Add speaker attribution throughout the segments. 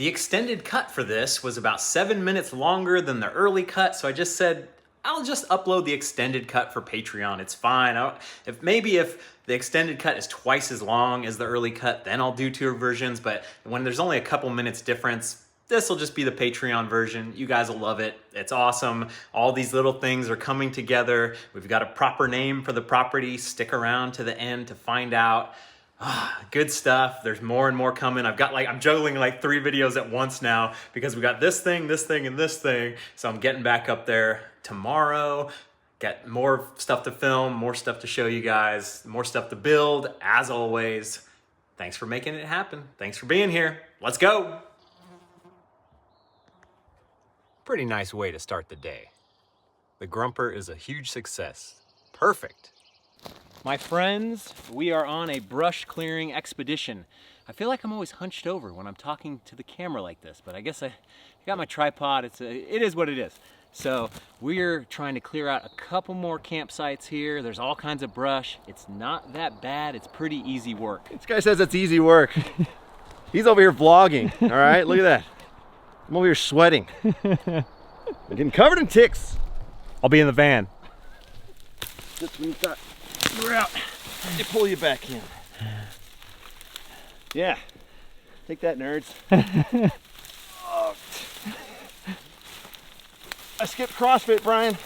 Speaker 1: The extended cut for this was about 7 minutes longer than the early cut, so I just said, I'll just upload the extended cut for Patreon. It's fine. If the extended cut is twice as long as the early cut, then I'll do 2 versions. But when there's only a couple minutes difference, this will just be the Patreon version. You guys will love it. It's awesome. All these little things are coming together. We've got a proper name for the property. Stick around to the end to find out. Good stuff. There's more and more coming. I'm juggling like 3 videos at once now because we got this thing, and this thing. So I'm getting back up there tomorrow. Got more stuff to film, more stuff to show you guys, more stuff to build. As always, thanks for making it happen. Thanks for being here. Let's go. Pretty nice way to start the day. The Grumper is a huge success. Perfect. My friends, we are on a brush clearing expedition. I feel like I'm always hunched over when I'm talking to the camera like this, but I guess I got my tripod. It is what it is. So we're trying to clear out a couple more campsites here. There's all kinds of brush. It's not that bad. It's pretty easy work.
Speaker 2: This guy says it's easy work. He's over here vlogging, all right? Look at that. I'm over here sweating. I'm getting covered in ticks.
Speaker 1: I'll be in the van.
Speaker 2: Just when you thought you were out, they pull you back in. Yeah. Take that, nerds. Oh. I skipped CrossFit, Brian.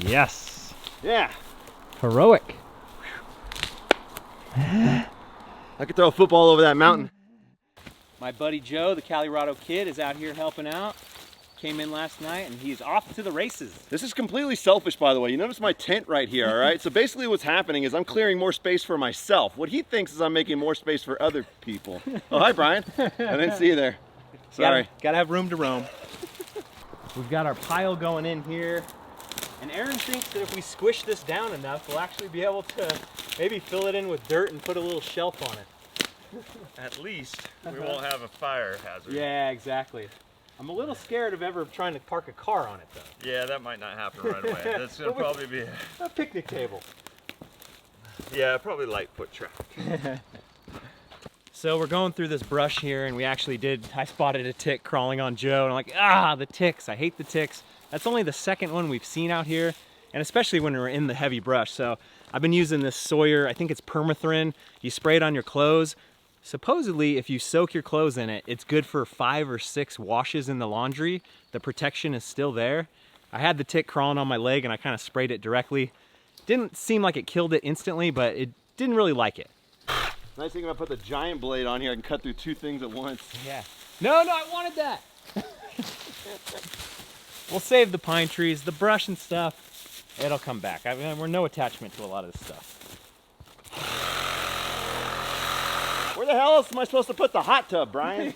Speaker 1: Yes.
Speaker 2: Yeah.
Speaker 1: Heroic.
Speaker 2: I could throw a football over that mountain.
Speaker 1: My buddy Joe, the Colorado kid, is out here helping out. Came in last night and he's off to the races.
Speaker 2: This is completely selfish, by the way. You notice my tent right here, all right? So basically what's happening is I'm clearing more space for myself. What he thinks is I'm making more space for other people. Oh, hi, Brian. I didn't see you there. Sorry.
Speaker 1: Gotta have room to roam. We've got our pile going in here. And Aaron thinks that if we squish this down enough, we'll actually be able to maybe fill it in with dirt and put a little shelf on it.
Speaker 3: At least we won't have a fire hazard.
Speaker 1: Yeah, exactly. I'm a little scared of ever trying to park a car on it though.
Speaker 3: Yeah, that might not happen right away. That's gonna probably be
Speaker 1: a picnic table.
Speaker 3: Yeah, probably light foot traffic.
Speaker 1: So we're going through this brush here and I spotted a tick crawling on Joe and I'm like, the ticks, I hate the ticks. That's only the second one we've seen out here, and especially when we're in the heavy brush. So I've been using this Sawyer, I think it's permethrin. You spray it on your clothes. Supposedly, if you soak your clothes in it, it's good for 5 or 6 washes in the laundry. The protection is still there. I had the tick crawling on my leg and I kind of sprayed it directly. Didn't seem like it killed it instantly, but it didn't really like it.
Speaker 2: Nice thing if I put the giant blade on here, I can cut through 2 things at once.
Speaker 1: Yeah. No, I wanted that. We'll save the pine trees, the brush and stuff. It'll come back. I mean, we're no attachment to a lot of this stuff.
Speaker 2: Where the hell else am I supposed to put the hot tub, Brian?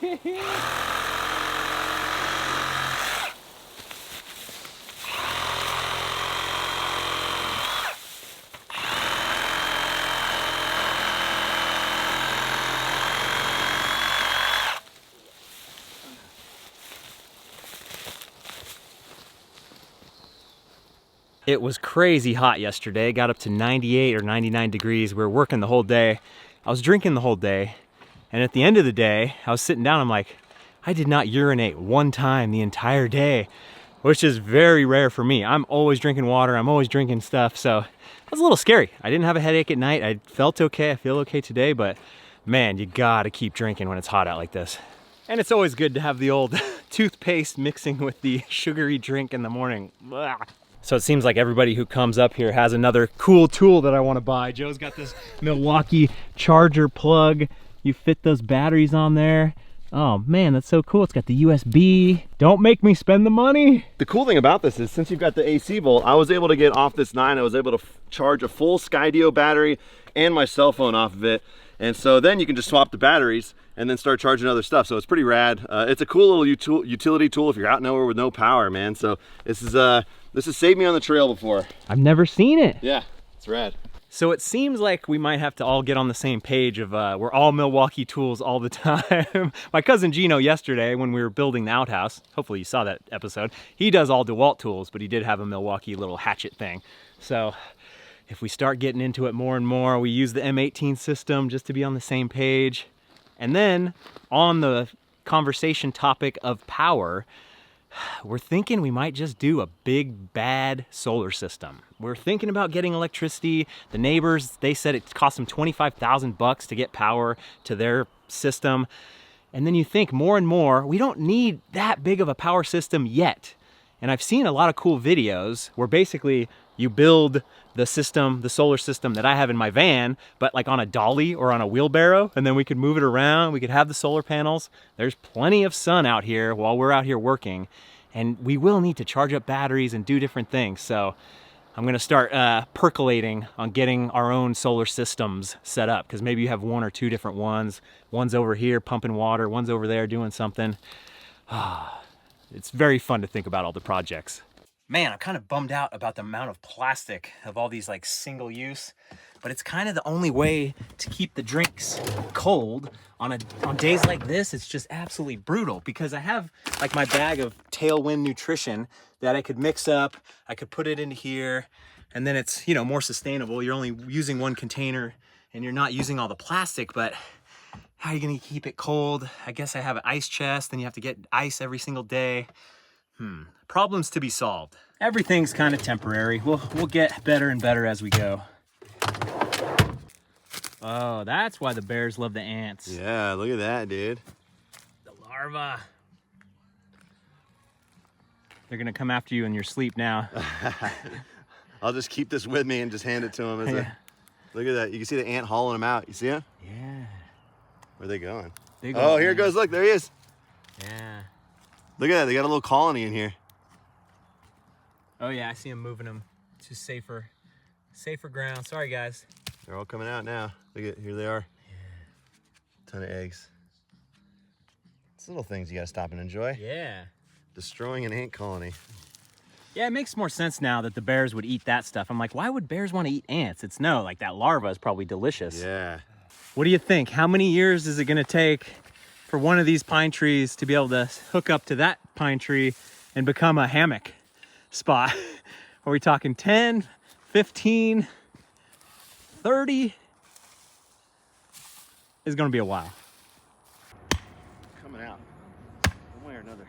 Speaker 1: It was crazy hot yesterday. Got up to 98 or 99 degrees. We were working the whole day. I was drinking the whole day. And at the end of the day, I was sitting down, I'm like, I did not urinate one time the entire day, which is very rare for me. I'm always drinking water, I'm always drinking stuff, so it was a little scary. I didn't have a headache at night. I felt okay, I feel okay today, but man, you gotta keep drinking when it's hot out like this. And it's always good to have the old toothpaste mixing with the sugary drink in the morning. Blah. So it seems like everybody who comes up here has another cool tool that I want to buy. Joe's got this Milwaukee charger plug. You fit those batteries on there. Oh man, that's so cool. It's got the USB. Don't make me spend the money.
Speaker 2: The cool thing about this is since you've got the AC volt, I was able to get off this 9. I was able to charge a full Skydio battery and my cell phone off of it. And so then you can just swap the batteries and then start charging other stuff. So it's pretty rad. It's a cool little utility tool if you're out nowhere with no power, man. So this has saved me on the trail before.
Speaker 1: I've never seen it.
Speaker 2: Yeah, it's rad.
Speaker 1: So it seems like we might have to all get on the same page of we're all Milwaukee tools all the time. My cousin Gino yesterday when we were building the outhouse, hopefully you saw that episode, he does all DeWalt tools, but he did have a Milwaukee little hatchet thing. So if we start getting into it more and more, we use the M18 system just to be on the same page. And then on the conversation topic of power, we're thinking we might just do a big bad solar system. We're thinking about getting electricity. The neighbors, they said it cost them $25,000 to get power to their system. And then you think more and more, we don't need that big of a power system yet. And I've seen a lot of cool videos where basically you build the system, the solar system that I have in my van, but like on a dolly or on a wheelbarrow, and then we could move it around. We could have the solar panels. There's plenty of sun out here while we're out here working, and we will need to charge up batteries and do different things. So I'm gonna start percolating on getting our own solar systems set up, because maybe you have one or two different ones. One's over here pumping water, one's over there doing something. It's very fun to think about all the projects. Man, I'm kind of bummed out about the amount of plastic of all these like single use, but it's kind of the only way to keep the drinks cold on days like this. It's just absolutely brutal, because I have like my bag of Tailwind nutrition that I could mix up. I could put it into here, and then it's, you know, more sustainable. You're only using one container and you're not using all the plastic, but how are you gonna keep it cold? I guess I have an ice chest, and you have to get ice every single day. Problems to be solved. Everything's kind of temporary. We'll get better and better as we go. Oh, that's why the bears love the ants.
Speaker 2: Yeah, look at that, dude.
Speaker 1: The larva. They're gonna come after you in your sleep now.
Speaker 2: I'll just keep this with me and just hand it to him. Look at that. You can see the ant hauling him out. You see him?
Speaker 1: Yeah.
Speaker 2: Where are they going?
Speaker 1: Oh,
Speaker 2: here it goes. Look, there he is.
Speaker 1: Yeah.
Speaker 2: Look at that. They got a little colony in here.
Speaker 1: Oh yeah, I see them moving them to safer ground. Sorry guys.
Speaker 2: They're all coming out now. Look at, here they are. Yeah. Ton of eggs. It's little things you gotta stop and enjoy.
Speaker 1: Yeah.
Speaker 2: Destroying an ant colony.
Speaker 1: Yeah, it makes more sense now that the bears would eat that stuff. I'm like, why would bears want to eat ants? It's no, like that larva is probably delicious.
Speaker 2: Yeah.
Speaker 1: What do you think? How many years is it gonna take for one of these pine trees to be able to hook up to that pine tree and become a hammock spot? Are we talking 10, 15, 30? It's gonna be a while.
Speaker 2: Coming out. One way or another.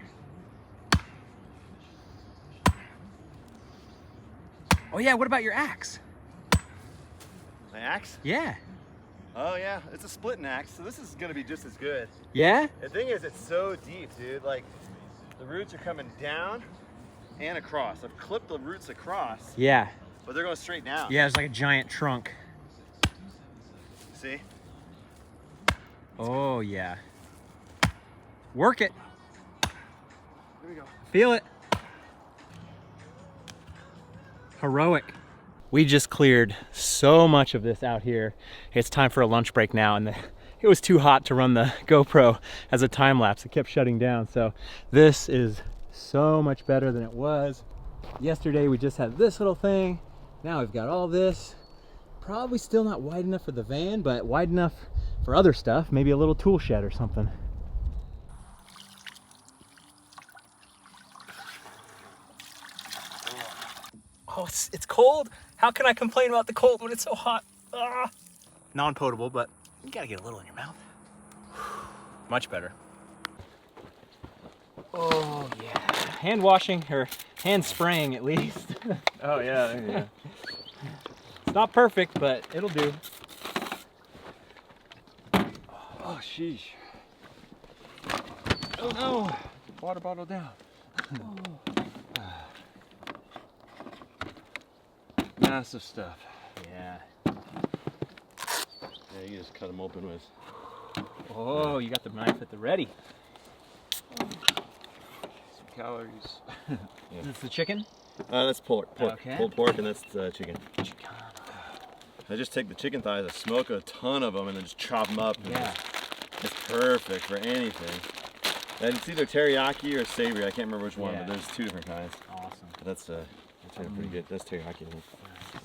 Speaker 1: Oh yeah, what about your axe?
Speaker 2: My axe?
Speaker 1: Yeah.
Speaker 2: Oh yeah, it's a splitting axe, so this is gonna be just as good.
Speaker 1: Yeah?
Speaker 2: The thing is, it's so deep, dude. Like, the roots are coming down and across. I've clipped the roots across,
Speaker 1: Yeah.
Speaker 2: but they're going straight down.
Speaker 1: Yeah, it's like a giant trunk.
Speaker 2: See?
Speaker 1: Oh yeah. Work it.
Speaker 2: Here we go.
Speaker 1: Feel it. Heroic. We just cleared so much of this out here. It's time for a lunch break now, and it was too hot to run the GoPro as a time lapse. It kept shutting down. So this is so much better than it was. Yesterday we just had this little thing. Now we've got all this. Probably still not wide enough for the van, but wide enough for other stuff. Maybe a little tool shed or something. Oh, it's cold. How can I complain about the cold when it's so hot? Ah. Non-potable, but you gotta get a little in your mouth. Much better. Oh yeah. Hand washing, or hand spraying at least.
Speaker 3: Oh yeah, there you go.
Speaker 1: It's not perfect, but it'll do.
Speaker 3: Oh sheesh. Oh no! Water bottle down. Massive stuff.
Speaker 1: Yeah.
Speaker 2: Yeah, you can just cut them open with.
Speaker 1: Oh, you got the knife at the ready.
Speaker 3: Some calories.
Speaker 2: Yeah.
Speaker 1: Is this the chicken?
Speaker 2: That's pork.
Speaker 1: Okay.
Speaker 2: Pulled pork, and that's chicken. I just take the chicken thighs, I smoke a ton of them, and then just chop them up.
Speaker 1: Yeah.
Speaker 2: It's perfect for anything. And it's either teriyaki or savory. I can't remember which one,
Speaker 1: Yeah.
Speaker 2: but there's two different kinds.
Speaker 1: Awesome.
Speaker 2: But that's pretty good. That's teriyaki.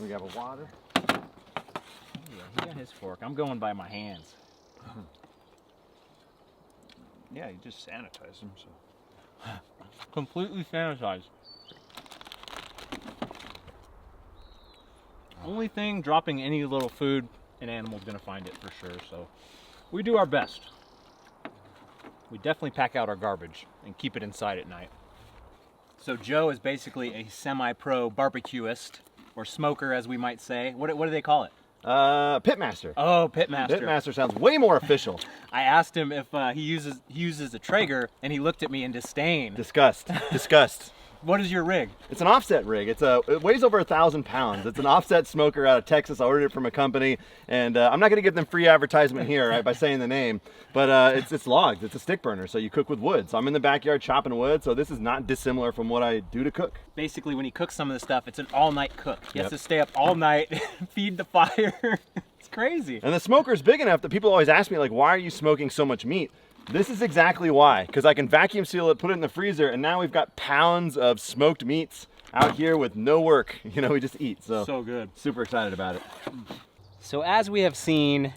Speaker 2: We got a water.
Speaker 1: Oh, yeah, he got his fork. I'm going by my hands.
Speaker 3: Yeah, you just sanitize them. So.
Speaker 1: Completely sanitized.
Speaker 4: Only thing, dropping any little food, an animal's gonna find it for sure. So we do our best. We definitely pack out our garbage and keep it inside at night. So Joe is basically a semi-pro barbecuist, or smoker as we might say. What do they call it?
Speaker 2: Pitmaster.
Speaker 4: Oh, pitmaster.
Speaker 2: Pitmaster sounds way more official.
Speaker 4: I asked him if he uses a Traeger, and he looked at me in disdain.
Speaker 2: Disgust. Disgust.
Speaker 4: What is your rig?
Speaker 2: It's an offset rig. It weighs over 1,000 pounds. It's an offset smoker out of Texas. I ordered it from a company, and I'm not going to give them free advertisement here, right, by saying the name, but it's logged. It's a stick burner, so you cook with wood. So I'm in the backyard chopping wood, so this is not dissimilar from what I do to cook.
Speaker 4: Basically, when he cooks some of the stuff, it's an all-night cook. He has to stay up all night, feed the fire. It's crazy.
Speaker 2: And the smoker's big enough that people always ask me, like, why are you smoking so much meat? This is exactly why, because I can vacuum seal it, put it in the freezer, and now we've got pounds of smoked meats out here with no work. You know, we just eat. So
Speaker 4: good.
Speaker 2: Super excited about it.
Speaker 4: So as we have seen,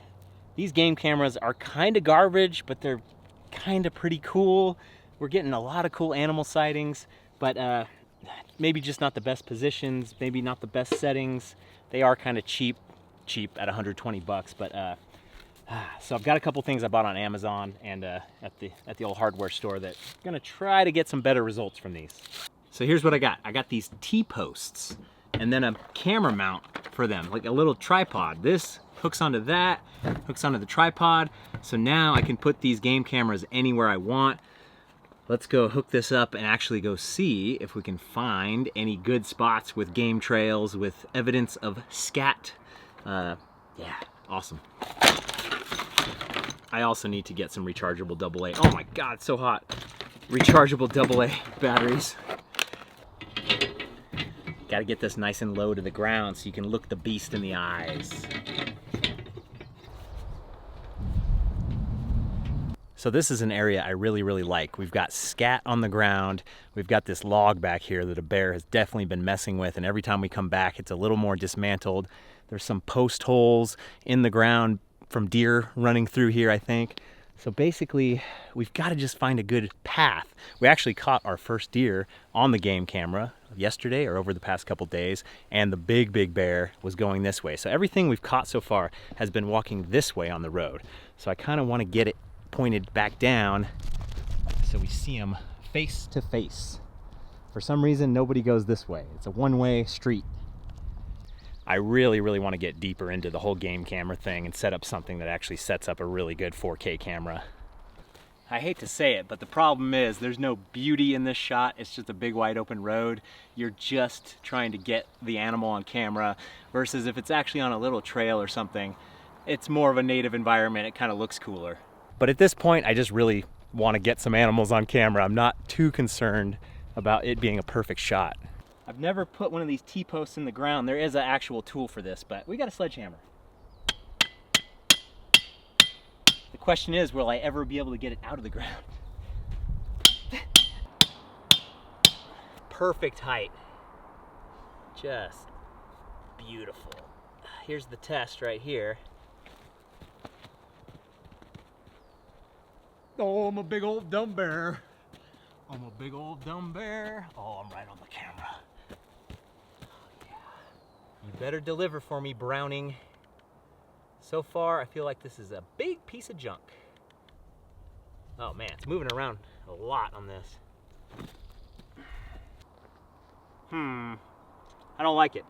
Speaker 4: these game cameras are kind of garbage, but they're kind of pretty cool. We're getting a lot of cool animal sightings, but maybe just not the best positions, maybe not the best settings. They are kind of cheap at 120 bucks, but so I've got a couple things I bought on Amazon and at the old hardware store that I'm gonna try to get some better results from these. So here's what I got. I got these T-posts and then a camera mount for them, like a little tripod. This hooks onto that, hooks onto the tripod. So now I can put these game cameras anywhere I want. Let's go hook this up and actually go see if we can find any good spots with game trails, with evidence of scat. Yeah, awesome. I also need to get some rechargeable AA. Oh my God, it's so hot. Rechargeable AA batteries. Gotta get this nice and low to the ground so you can look the beast in the eyes. So this is an area I really like. We've got scat on the ground. We've got this log back here that a bear has definitely been messing with, and every time we come back, it's a little more dismantled. There's some post holes in the ground from deer running through here, I think. So basically, we've got to just find a good path. We actually caught our first deer on the game camera yesterday or over the past couple days, and the big bear was going this way. So everything we've caught so far has been walking this way on the road. So I kind of want to get it pointed back down so we see them face to face. For some reason, nobody goes this way. It's a one-way street. I really want to get deeper into the whole game camera thing and set up something that actually sets up a really good 4K camera. I hate to say it, but the problem is there's no beauty in this shot. It's just a big wide open road. You're just trying to get the animal on camera, versus if it's actually on a little trail or something, it's more of a native environment. It kind of looks cooler. But at this point, I just really want to get some animals on camera. I'm not too concerned about it being a perfect shot. I've never put one of these T-posts in the ground. There is an actual tool for this, but we got a sledgehammer. The question is, will I ever be able to get it out of the ground? Perfect height. Just beautiful. Here's the test right here. Oh, I'm a big old dumb bear. I'm a big old dumb bear. Oh, I'm right on the camera. You better deliver for me, Browning. So far, I feel like this is a big piece of junk. Oh man, it's moving around a lot on this. I don't like it.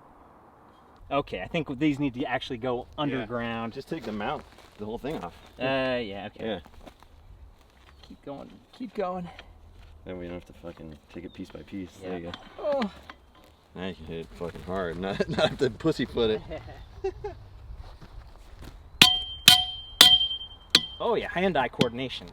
Speaker 4: Okay, I think these need to actually go underground.
Speaker 2: Just take the mount, the whole thing off.
Speaker 4: Yeah, okay.
Speaker 2: Yeah.
Speaker 4: Keep going.
Speaker 2: Then we don't have to fucking take it piece by piece.
Speaker 4: Yeah.
Speaker 2: There you go.
Speaker 4: Oh.
Speaker 2: Now you can hit it fucking hard, not have to pussyfoot it.
Speaker 4: Oh yeah, hand-eye coordination.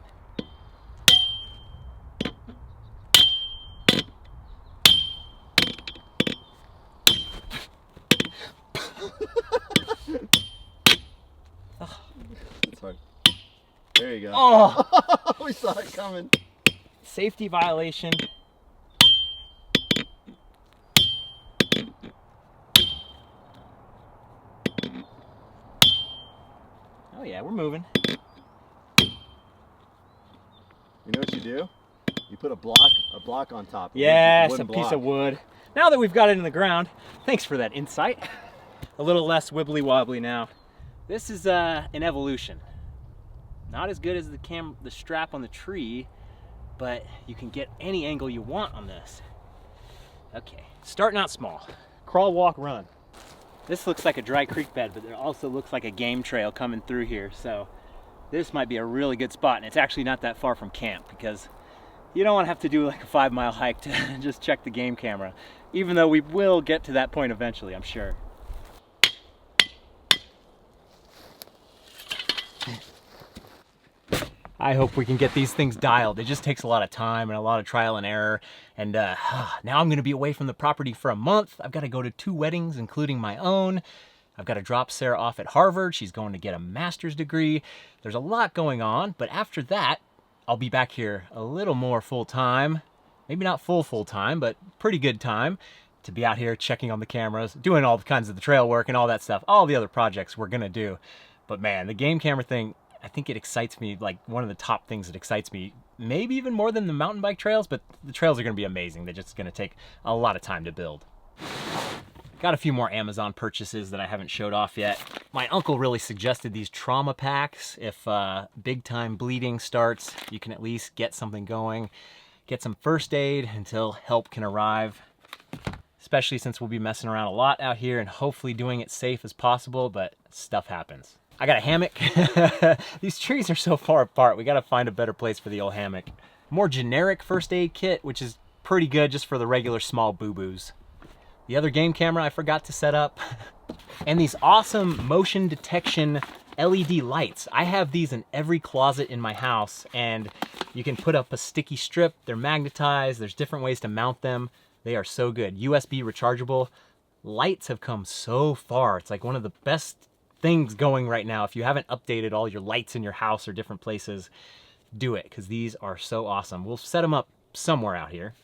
Speaker 2: That's hard. There you go.
Speaker 4: Oh!
Speaker 2: We saw it coming.
Speaker 4: Safety violation. Oh yeah, we're moving.
Speaker 2: You know what you do? You put a block on top.
Speaker 4: Yes, a
Speaker 2: wooden
Speaker 4: piece
Speaker 2: block.
Speaker 4: of wood. Now that we've got it in the ground, thanks for that insight. a little less wibbly wobbly now. This is an evolution. Not as good as the strap on the tree, but you can get any angle you want on this. Okay, starting out small. Crawl, walk, run. This looks like a dry creek bed, but it also looks like a game trail coming through here. So this might be a really good spot, and it's actually not that far from camp because you don't want to have to do like a 5-mile hike to just check the game camera, even though we will get to that point eventually, I'm sure. I hope we can get these things dialed. It just takes a lot of time and a lot of trial and error. And now I'm gonna be away from the property for a month. I've gotta go to 2 weddings, including my own. I've gotta drop Sarah off at Harvard. She's going to get a master's degree. There's a lot going on, but after that, I'll be back here a little more full time. Maybe not full time, but pretty good time to be out here checking on the cameras, doing all kinds of the trail work and all that stuff, all the other projects we're gonna do. But man, the game camera thing, I think it excites me, like one of the top things that excites me, maybe even more than the mountain bike trails, but the trails are gonna be amazing. They're just gonna take a lot of time to build. Got a few more Amazon purchases that I haven't showed off yet. My uncle really suggested these trauma packs. If big time bleeding starts, you can at least get something going, get some first aid until help can arrive. Especially since we'll be messing around a lot out here and hopefully doing it safe as possible, but stuff happens. I got a hammock. These trees are so far apart. We gotta find a better place for the old hammock. More generic first aid kit, which is pretty good just for the regular small boo-boos. The other game camera I forgot to set up. And these awesome motion detection LED lights. I have these in every closet in my house, and you can put up a sticky strip. They're magnetized. There's different ways to mount them. They are so good. USB rechargeable. Lights have come so far. It's like one of the best things going right now. If you haven't updated all your lights in your house or different places, do it, because these are so awesome. We'll set them up somewhere out here.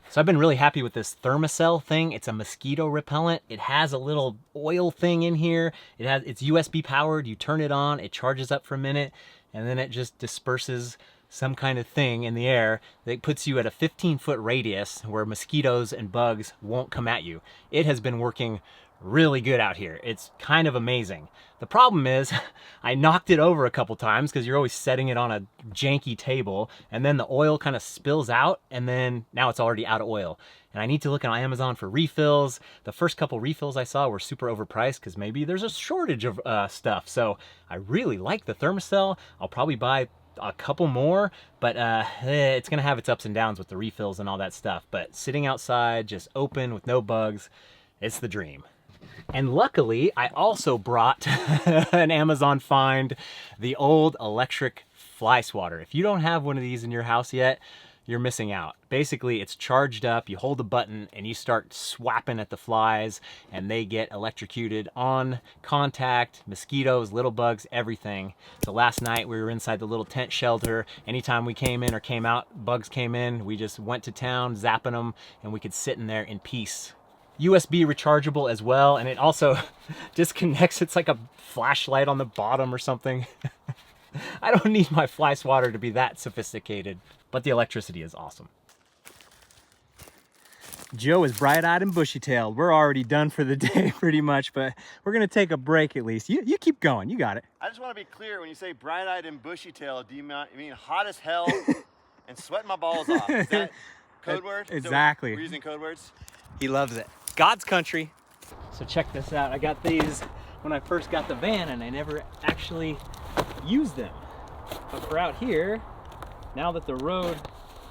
Speaker 4: So I've been really happy with this Thermacell thing. It's a mosquito repellent. It has a little oil thing in here. It's USB powered. You turn it on, it charges up for a minute, and then it just disperses some kind of thing in the air that puts you at a 15-foot radius where mosquitoes and bugs won't come at you. It has been working really good out here. It's kind of amazing. The problem is I knocked it over a couple times because you're always setting it on a janky table, and then the oil kind of spills out, and then now it's already out of oil. And I need to look on Amazon for refills. The first couple refills I saw were super overpriced because maybe there's a shortage of stuff. So I really like the Thermacell. I'll probably buy a couple more, but it's gonna have its ups and downs with the refills and all that stuff. But sitting outside, just open with no bugs, it's the dream. And luckily, I also brought an Amazon find, the old electric fly swatter. If you don't have one of these in your house yet, you're missing out. Basically, it's charged up, you hold a button, and you start swapping at the flies, and they get electrocuted on contact, mosquitoes, little bugs, everything. So last night, we were inside the little tent shelter. Anytime we came in or came out, bugs came in, we just went to town, zapping them, and we could sit in there in peace. USB rechargeable as well, and it also disconnects. It's like a flashlight on the bottom or something. I don't need my fly swatter to be that sophisticated, but the electricity is awesome. Joe is bright-eyed and bushy-tailed. We're already done for the day pretty much, but we're gonna take a break at least. You keep going, you got it.
Speaker 2: I just want to be clear, when you say bright-eyed and bushy-tailed, do you mean hot as hell and sweating my balls off? Is that code word?
Speaker 4: Exactly.
Speaker 2: We're using code words?
Speaker 4: He loves it. God's country. So check this out. I got these when I first got the van, and I never actually used them. But for out here, now that the road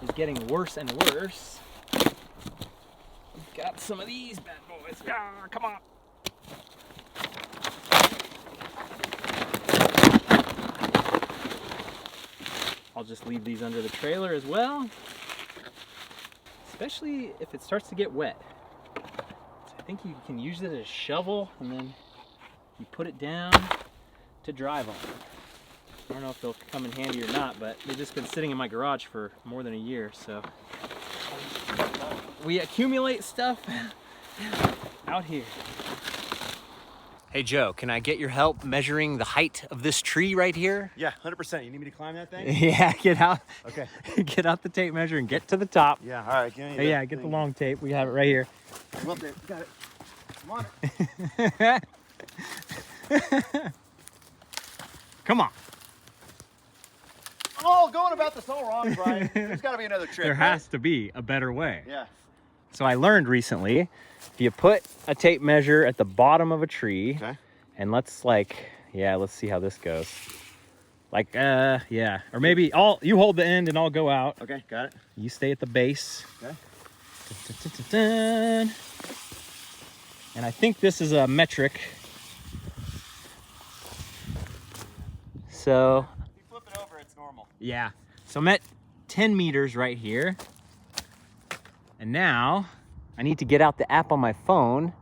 Speaker 4: is getting worse and worse, we've got some of these bad boys. Ah, come on. I'll just leave these under the trailer as well, especially if it starts to get wet. I think you can use it as a shovel, and then you put it down to drive on. I don't know if they'll come in handy or not, but they've just been sitting in my garage for more than a year, so we accumulate stuff out here. Hey Joe, can I get your help measuring the height of this tree right here?
Speaker 2: Yeah, 100%. You need me to climb that thing?
Speaker 4: Yeah, get out.
Speaker 2: Okay.
Speaker 4: Get out the tape measure and get to the top.
Speaker 2: Yeah, all right.
Speaker 4: Hey, yeah, get the long tape. We have it right here.
Speaker 2: Come up there. Got it. I'm on it.
Speaker 4: Come on.
Speaker 2: Oh, going about this all wrong, Brian. There's got to be another trick.
Speaker 4: There has to be a better way.
Speaker 2: Yeah.
Speaker 4: So I learned recently, if you put a tape measure at the bottom of a tree,
Speaker 2: Okay.
Speaker 4: and let's see how this goes. Like, yeah. Or maybe you hold the end and I'll go out.
Speaker 2: Okay, got it.
Speaker 4: You stay at the base.
Speaker 2: Okay.
Speaker 4: Dun. And I think this is a metric. So,
Speaker 2: If you flip it over, it's normal.
Speaker 4: yeah. So I'm at 10 meters right here. And now I need to get out the app on my phone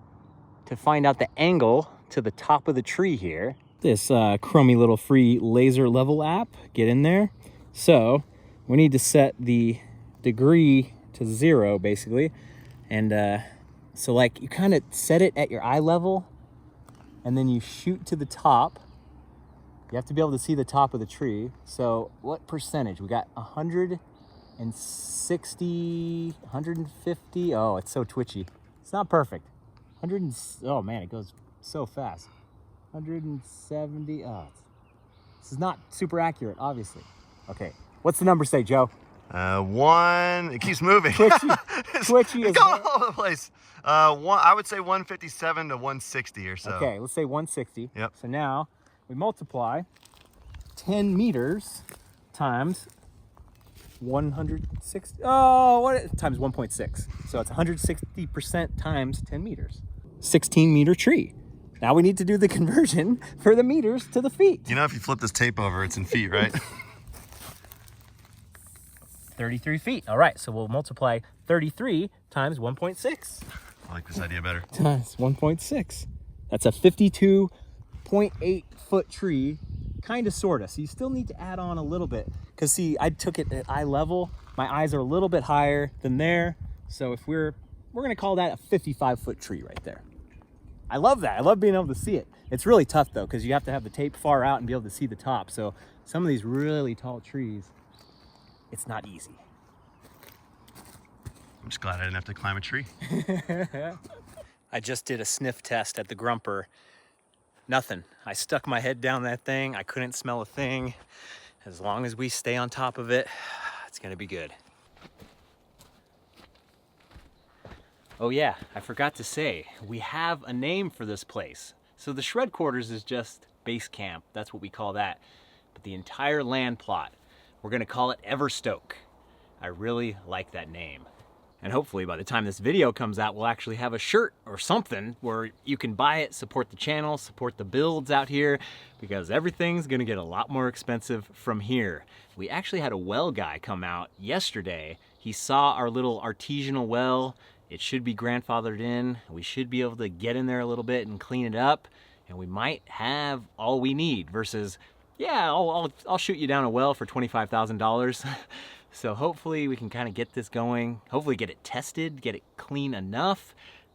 Speaker 4: to find out the angle to the top of the tree here. This crummy little free laser level app, get in there. So we need to set the degree to 0 basically. And so like you kind of set it at your eye level and then you shoot to the top. You have to be able to see the top of the tree. So what percentage? We got 160, 150. Oh, it's so twitchy. It's not perfect. Oh man, it goes so fast. 170. Oh, this is not super accurate, obviously. Okay, what's the number say, Joe?
Speaker 2: 1. It keeps moving.
Speaker 4: Twitchy
Speaker 2: It's
Speaker 4: is
Speaker 2: going all over the place. I would say 157 to 160 or so.
Speaker 4: okay. Let's say 160.
Speaker 2: Yep.
Speaker 4: So now we multiply 10 meters times 160. Oh, what? Times 1.6. So it's 160% times 10 meters. 16 meter tree. Now we need to do the conversion for the meters to the feet.
Speaker 2: You know, if you flip this tape over, it's in feet, right?
Speaker 4: 33 feet. All right, so we'll multiply 33 times 1.6
Speaker 2: I like this idea better.
Speaker 4: times 1.6. That's a 52.8 foot tree, kind of, sort of. So you still need to add on a little bit because see, I took it at eye level. My eyes are a little bit higher than there. So if we're gonna call that a 55 foot tree right there. I love that. I love being able to see it. It's really tough though, because you have to have the tape far out and be able to see the top. So some of these really tall trees, it's not easy.
Speaker 2: I'm just glad I didn't have to climb a tree.
Speaker 4: I just did a sniff test at the Grumper. Nothing. I stuck my head down that thing. I couldn't smell a thing. As long as we stay on top of it, it's gonna be good. Oh yeah, I forgot to say, we have a name for this place. So the Shred Quarters is just base camp. That's what we call that. But the entire land plot, we're gonna call it Everstoke. I really like that name. And hopefully by the time this video comes out, we'll actually have a shirt or something where you can buy it, support the channel, support the builds out here, because everything's gonna get a lot more expensive from here. We actually had a well guy come out yesterday. He saw our little artisanal well. It should be grandfathered in. We should be able to get in there a little bit and clean it up, and we might have all we need versus, yeah, I'll shoot you down a well for $25,000. So hopefully we can kind of get this going, hopefully get it tested, get it clean enough.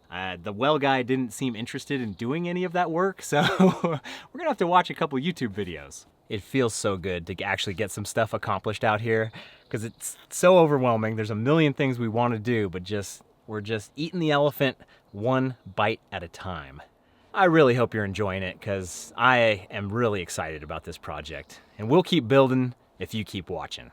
Speaker 4: The well guy didn't seem interested in doing any of that work, so we're gonna have to watch a couple YouTube videos. It feels so good to actually get some stuff accomplished out here because it's so overwhelming. There's a million things we want to do, but we're just eating the elephant one bite at a time. I really hope you're enjoying it because I am really excited about this project, and we'll keep building if you keep watching.